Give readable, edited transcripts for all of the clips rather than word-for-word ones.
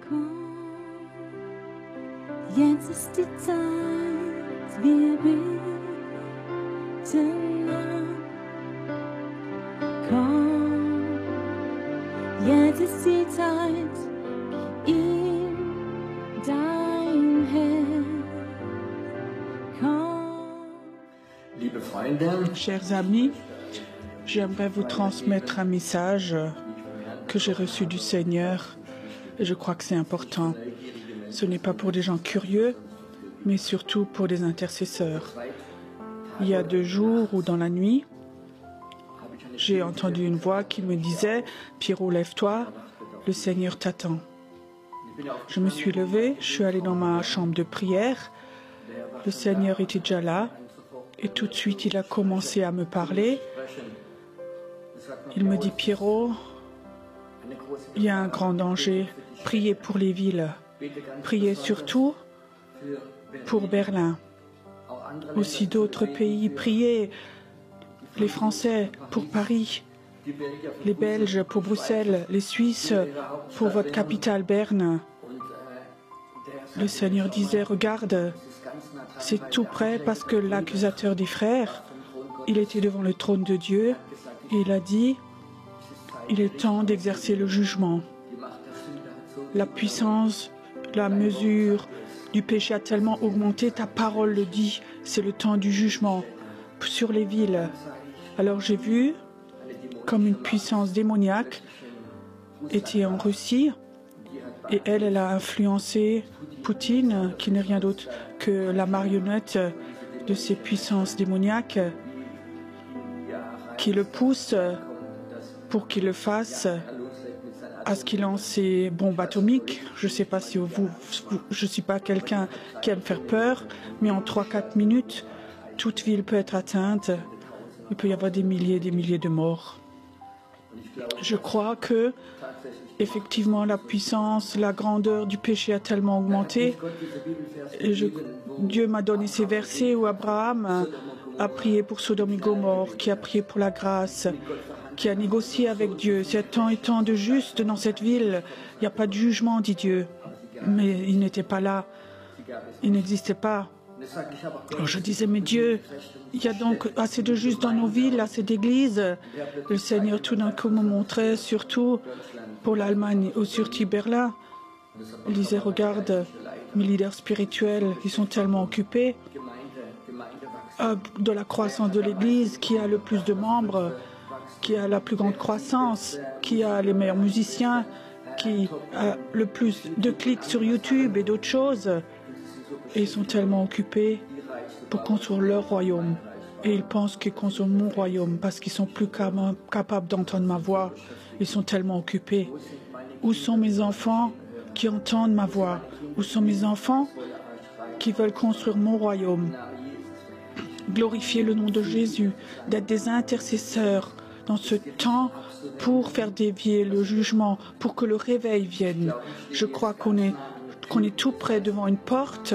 Komm, jetzt ist die Zeit, wir beten an. Komm, jetzt ist die Zeit, gib ihm dein Herz. Komm. Liebe Freunde, Chers amis, j'aimerais vous transmettre un message que j'ai reçu du Seigneur et je crois que c'est important. Ce n'est pas pour des gens curieux, mais surtout pour des intercesseurs. Il y a 2 jours ou dans la nuit, j'ai entendu une voix qui me disait « Pierrot, lève-toi, le Seigneur t'attend ». Je me suis levée, je suis allée dans ma chambre de prière. Le Seigneur était déjà là et tout de suite il a commencé à me parler. Il me dit « Pierrot, il y a un grand danger. Priez pour les villes. Priez surtout pour Berlin. Aussi d'autres pays. Priez les Français pour Paris, les Belges pour Bruxelles, les Suisses pour votre capitale Berne. » Le Seigneur disait « Regarde, c'est tout près parce que l'accusateur des frères, il était devant le trône de Dieu et il a dit « Il est temps d'exercer le jugement. » La puissance, la mesure du péché a tellement augmenté, ta parole le dit, c'est le temps du jugement sur les villes. Alors j'ai vu comme une puissance démoniaque était en Russie et elle a influencé Poutine, qui n'est rien d'autre que la marionnette de ces puissances démoniaques qui le poussent pour qu'il le fasse à ce qu'il lance ses bombes atomiques. Je ne sais pas si je ne suis pas quelqu'un qui aime faire peur, mais en 3-4 minutes, toute ville peut être atteinte. Il peut y avoir des milliers de morts. Je crois que, effectivement, la puissance, la grandeur du péché a tellement augmenté. Et Dieu m'a donné ces versets où Abraham a prié pour Sodome et Gomorrhe, qui a prié pour la grâce, qui a négocié avec Dieu. C'est tant et tant de justes dans cette ville. Il n'y a pas de jugement, dit Dieu. Mais il n'était pas là. Il n'existait pas. Alors je disais, mais Dieu, il y a donc assez de justes dans nos villes, assez d'églises. Le Seigneur tout d'un coup me montrait, surtout pour l'Allemagne ou surtout Berlin. Il disait, regarde, mes leaders spirituels, ils sont tellement occupés de la croissance de l'Église, qui a le plus de membres, qui a la plus grande croissance, qui a les meilleurs musiciens, qui a le plus de clics sur YouTube et d'autres choses. Et ils sont tellement occupés pour construire leur royaume. Et ils pensent qu'ils construisent mon royaume parce qu'ils sont plus capables d'entendre ma voix. Ils sont tellement occupés. Où sont mes enfants qui entendent ma voix? Où sont mes enfants qui veulent construire mon royaume? Glorifier le nom de Jésus, d'être des intercesseurs dans ce temps pour faire dévier le jugement, pour que le réveil vienne. Je crois qu'on est tout près devant une porte.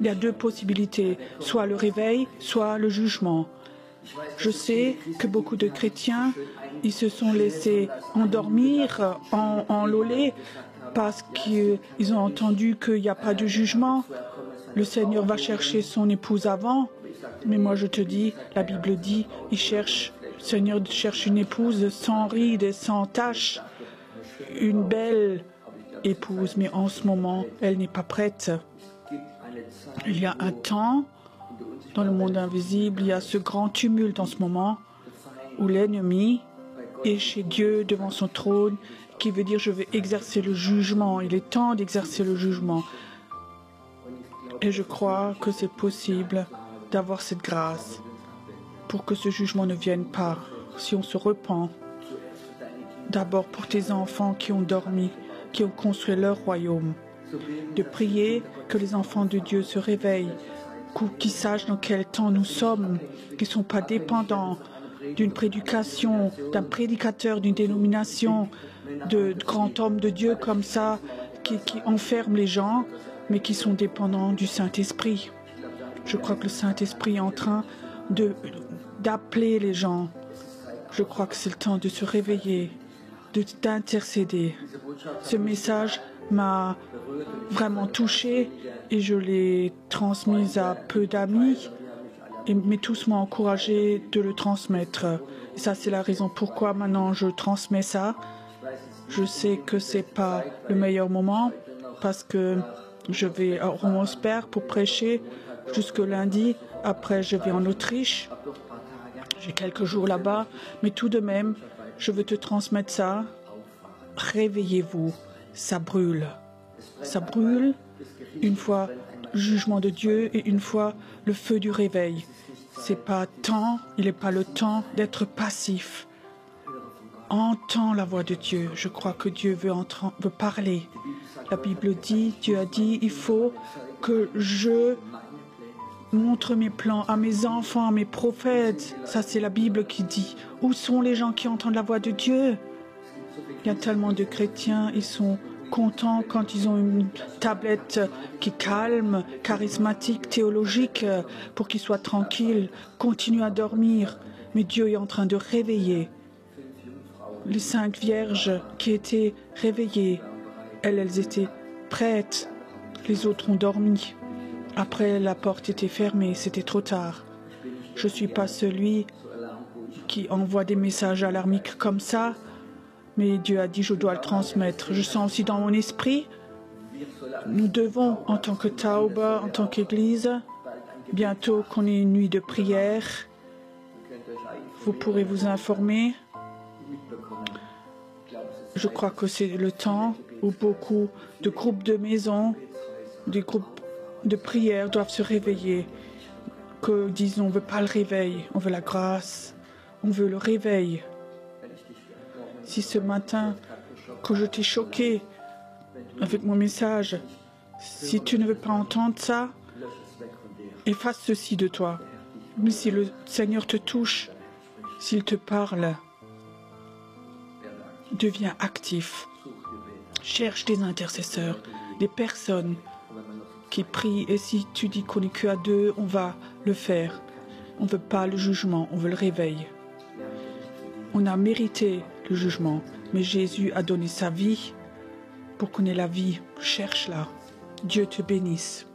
Il y a 2 possibilités, soit le réveil, soit le jugement. Je sais que beaucoup de chrétiens, ils se sont laissés endormir, enlôler, parce qu'ils ont entendu qu'il n'y a pas de jugement. Le Seigneur va chercher son épouse avant. Mais moi je te dis, la Bible dit, le Seigneur cherche une épouse sans rides et sans taches, une belle épouse, mais en ce moment, elle n'est pas prête. Il y a un temps, dans le monde invisible, il y a ce grand tumulte en ce moment, où l'ennemi est chez Dieu, devant son trône, qui veut dire, je vais exercer le jugement. Il est temps d'exercer le jugement. Et je crois que c'est possible d'avoir cette grâce pour que ce jugement ne vienne pas, si on se repent. D'abord pour tes enfants qui ont dormi, qui ont construit leur royaume, de prier que les enfants de Dieu se réveillent, qu'ils sachent dans quel temps nous sommes, qu'ils ne sont pas dépendants d'une prédication, d'un prédicateur, d'une dénomination, de grands hommes de Dieu comme ça, qui enferment les gens, mais qui sont dépendants du Saint-Esprit. Je crois que le Saint-Esprit est en train d'appeler les gens. Je crois que c'est le temps de se réveiller, d'intercéder. Ce message m'a vraiment touchée et je l'ai transmise à peu d'amis, mais tous m'ont encouragé de le transmettre. Et ça, c'est la raison pourquoi maintenant je transmets ça. Je sais que ce n'est pas le meilleur moment parce que je vais à Romosberg pour prêcher jusque lundi. Après, je vais en Autriche. J'ai quelques jours là-bas, mais tout de même, je veux te transmettre ça. Réveillez-vous, ça brûle. Ça brûle, une fois le jugement de Dieu et une fois le feu du réveil. C'est pas temps, il n'est pas le temps d'être passif. Entends la voix de Dieu. Je crois que Dieu veut parler. La Bible dit, Dieu a dit, il faut que je montre mes plans à mes enfants, à mes prophètes. Ça, c'est la Bible qui dit. Où sont les gens qui entendent la voix de Dieu? Il y a tellement de chrétiens, ils sont contents quand ils ont une tablette qui calme, charismatique, théologique, pour qu'ils soient tranquilles, continuent à dormir. Mais Dieu est en train de réveiller. Les 5 vierges qui étaient réveillées, elles étaient prêtes. Les autres ont dormi. Après, la porte était fermée, c'était trop tard. Je ne suis pas celui qui envoie des messages alarmiques comme ça, mais Dieu a dit je dois le transmettre. Je sens aussi dans mon esprit, nous devons, en tant que Tauba, en tant qu'Église, bientôt qu'on ait une nuit de prière. Vous pourrez vous informer. Je crois que c'est le temps où beaucoup de groupes de maisons, des groupes de prière doivent se réveiller. Que disons, on ne veut pas le réveil, on veut la grâce, on veut le réveil. Si ce matin, que je t'ai choqué avec mon message, si tu ne veux pas entendre ça, efface ceci de toi. Mais si le Seigneur te touche, s'il te parle, deviens actif. Cherche des intercesseurs, des personnes qui prient. Et si tu dis qu'on n'est que à 2, on va le faire. On ne veut pas le jugement, on veut le réveil. On a mérité le jugement, mais Jésus a donné sa vie pour qu'on ait la vie. Cherche-la. Dieu te bénisse.